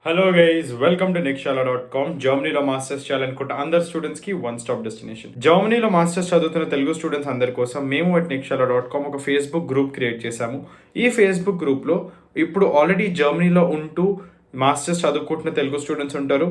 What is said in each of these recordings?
Hello guys, welcome to Nextshala dot com. జర్మనీలో masters చేయాలనుకుంటే అందరు స్టూడెంట్స్ కి వన్ స్టాప్ డెస్టినేషన్. జర్మనీలో మాస్టర్స్ చదువుతున్న తెలుగు స్టూడెంట్స్ అందరి కోసం మేము అట్ నెక్స్ట్షాలా.com ఒక ఫేస్బుక్ గ్రూప్ క్రియేట్ చేశాము. ఈ ఫేస్బుక్ గ్రూప్లో ఇప్పుడు ఆల్రెడీ జర్మనీలో ఉంటూ మాస్టర్స్ చదువుకుంటున్న తెలుగు స్టూడెంట్స్ ఉంటారు.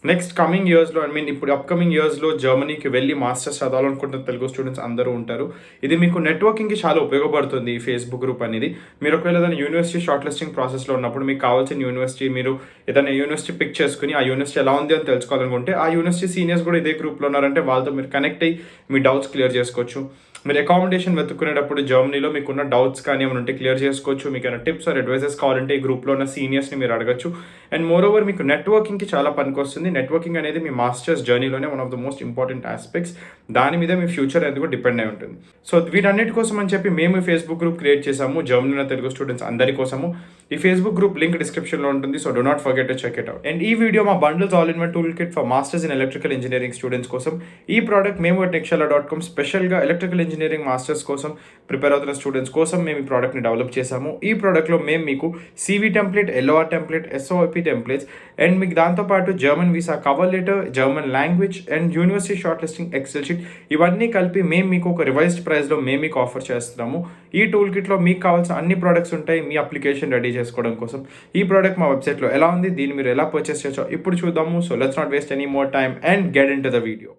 నెక్స్ట్ కమింగ్ ఇయర్స్లో ఇప్పుడు అప్కమింగ్ ఇయర్స్లో జర్మనీకి వెళ్ళి మాస్టర్స్ చదవాలనుకుంటున్న తెలుగు స్టూడెంట్స్ అందరూ ఉంటారు. ఇది మీకు నెట్వర్కింగ్కి చాలా ఉపయోగపడుతుంది ఈ ఫేస్బుక్ గ్రూప్ అనేది. మీరు ఒకవేళ ఏదైనా యూనివర్సిటీ షార్ట్ లిస్టింగ్ ప్రాసెస్లో ఉన్నప్పుడు మీకు కావాల్సిన యూనివర్సిటీ మీరు ఏదైనా యూనివర్సిటీ పిక్ చేసుకుని ఆ యూనివర్సిటీ ఎలా ఉంది అని తెలుసుకోవాలనుకుంటే ఆ యూనివర్సిటీ సీనియర్స్ కూడా ఇదే గ్రూప్లో ఉన్నారంటే వాళ్ళతో మీరు కనెక్ట్ అయ్యి మీ డౌట్స్ క్లియర్ చేసుకోవచ్చు. మీరు అకామిడేషన్ వెతుక్కునేటప్పుడు జర్మనీలో మీకున్న డౌట్స్ కానీ ఏమైనా ఉంటే క్లియర్ చేసుకోవచ్చు. మీకు ఏమైనా టిప్స్ ఆర్ అడ్వైజెస్ కావాలంటే ఈ గ్రూప్లో ఉన్న సీనియర్స్ని మీరు అడగచ్చు. అండ్ మోర్ ఓవర్ మీకు నెట్వర్కింగ్కి చాలా పనికొస్తుంది. నెట్వర్కింగ్ అనేది మీ మాస్టర్స్ జర్నీలోనే one of the most important aspects. దాని మీద మీ ఫ్యూచర్ ఎందుకు డిపెండ్ అయి ఉంటుంది. సో వీటన్నిటి కోసం అని చెప్పి మేము ఫేస్బుక్ గ్రూప్ క్రియేట్ చేసాము జర్మనీలో తెలుగు స్టూడెంట్స్ అందరి కోసము. ఈ ఫేస్బుక్ గ్రూప్ లింక్ డిస్క్రిప్షన్లో ఉంటుంది. So do not forget to check it out. And ఈ వీడియో మా bundles all in one tool kit for masters in electrical engineering students కోసం. ఈ ప్రోడక్ట్ మేము నెక్స్ట్షాలా.com స్పెషల్గా ఎలక్ట్రికల్ ఇంజనీరింగ్ మాస్టర్స్ కోసం ప్రిపేర్ అవుతున్న స్టూడెంట్స్ కోసం మేము ఈ ప్రోడక్ట్ని డెవలప్ చేసాము. ఈ ప్రోడక్ట్లో మేము మీకు CV template, LOR template, SOP templates and మీకు దాంతోపాటు German visa cover letter, German language and university shortlisting Excel sheet ఇవన్నీ కలిపి మేము మీకు ఒక రివైజ్డ్ ప్రైస్లో మేము మీకు ఆఫర్ చేస్తున్నాము. ఈ టూల్ కిట్లో మీకు కావాల్సిన అన్ని ప్రోడక్ట్స్ ఉంటాయి మీ అప్లికేషన్ రెడీ చేసుకోవడం కోసం. ఈ ప్రోడక్ట్ మా వెబ్సైట్లో ఎలా ఉంది, దీన్ని మీరు ఎలా పర్చేస్ చేయొచ్చో ఇప్పుడు చూద్దాము. So let's not waste any more time and get in to the video.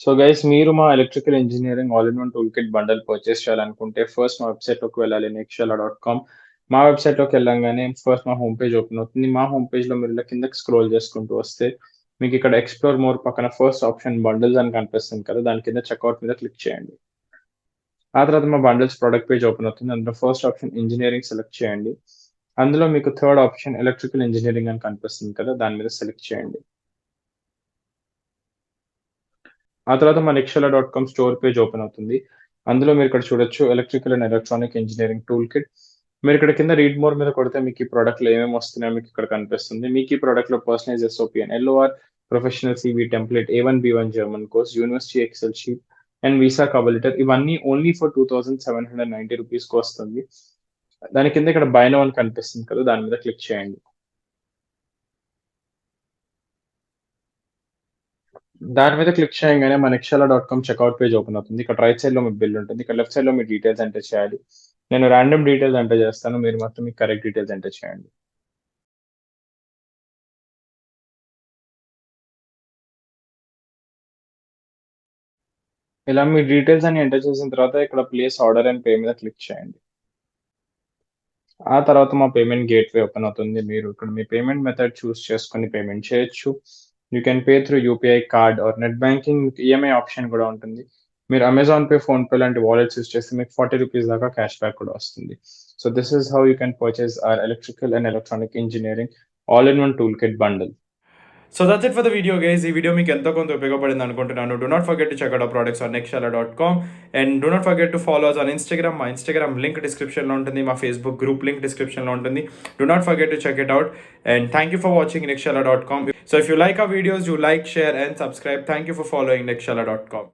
So guys, మీరు మా electrical engineering all in one tool kit bundle purchase చేయాలనుకుంటే ఫస్ట్ మా వెబ్సైట్లోకి వెళ్ళాలి నెక్స్ట్షాలా.com. మా వెబ్సైట్లోకి వెళ్ళంగానే ఫస్ట్ మా హోమ్ పేజ్ ఓపెన్ అవుతుంది. మా హోమ్ పేజ్లో మీరు ఇలా కిందకి స్క్రోల్ చేసుకుంటూ వస్తే మీకు ఇక్కడ ఎక్స్ప్లోర్ మోర్ పక్కన ఫస్ట్ ఆప్షన్ బండిల్స్ అని కనిపిస్తుంది కదా, దాని కింద చెక్అవుట్ మీద క్లిక్ చేయండి. ఆ తర్వాత మా బండిల్స్ ప్రోడక్ట్ పేజ్ ఓపెన్ అవుతుంది. అందులో ఫస్ట్ ఆప్షన్ ఇంజనీరింగ్ సెలెక్ట్ చేయండి. అందులో మీకు థర్డ్ ఆప్షన్ ఎలక్ట్రికల్ ఇంజనీరింగ్ అని కనిపిస్తుంది కదా, దాని మీద సెలెక్ట్ చేయండి. ఆ తర్వాత మా నెక్స్ట్షాలా.com స్టోర్ పేజ్ ఓపెన్ అవుతుంది. అందులో మీరు ఇక్కడ చూడొచ్చు electrical and electronic engineering tool kit. మీరు ఇక్కడ కింద రీడ్ మోర్ మీద కొడితే మీకు ఈ ప్రోడక్ట్లో ఏమేమి వస్తున్నాయో మీకు ఇక్కడ కనిపిస్తుంది. మీకు ఈ ప్రోడక్ట్లో personalise SOP and LOR, professional CV template, A1 B1 German course, university Excel sheet and visa cover letter ఇవన్నీ ఓన్లీ ఫర్ 2790 రూపీస్కి వస్తుంది. దాని కింద ఇక్కడ బై నౌ అని కనిపిస్తుంది కదా, దాని మీద క్లిక్ చేయండి. దాని మీద క్లిక్ చేయగానే మా నెక్స్ట్షాలా.com చెక్అవుట్ పేజ్ ఓపెన్ అవుతుంది. ఇక్కడ రైట్ సైడ్లో మీ బిల్ ఉంటుంది. ఇక్కడ లెఫ్ట్ సైడ్లో మీ డీటెయిల్స్ ఎంటర్ చేయాలి. నేను ర్యాండమ్ డీటెయిల్స్ ఎంటర్ చేస్తాను. మీరు మాత్రం మీ కరెక్ట్ డీటెయిల్స్ ఎంటర్ చేయండి. ఇలా మీ డీటెయిల్స్ అన్ని ఎంటర్ చేసిన తర్వాత ఇక్కడ ప్లేస్ ఆర్డర్ అండ్ పే మీద క్లిక్ చేయండి. ఆ తర్వాత మా పేమెంట్ గేట్వే ఓపెన్ అవుతుంది. మీరు ఇక్కడ మీ పేమెంట్ మెథడ్ చూస్ చేసుకొని పేమెంట్ చేయొచ్చు. You can pay through UPI card or net banking. EMI option కూడా ఉంటుంది. మీరు అమెజాన్ పే, ఫోన్పే లాంటి వాలెట్స్ యూస్ చేస్తే మీకు 40 రూపీస్ దాకా క్యాష్ బ్యాక్ కూడా వస్తుంది. So this is how you can purchase our electrical and electronic engineering all in one tool kit bundle. So that's it for the video guys. ఈ video మీకు ఎంతో కొంత ఉపయోగపడింది అనుకుంటున్నాను. Do not forget to check out our products on Nextshala dot com and do not forget to follow us on Instagram. మా Instagram link డిస్క్రిప్షన్లో ఉంటుంది. మా ఫేస్బుక్ గ్రూప్ లింక్ డిస్క్రిప్షన్లో ఉంటుంది. Do not forget to check it out and thank you for watching Nextshala dot com. So if you like our videos, you like, share and subscribe. Thank you for following నెక్స్ట్షాలా.com.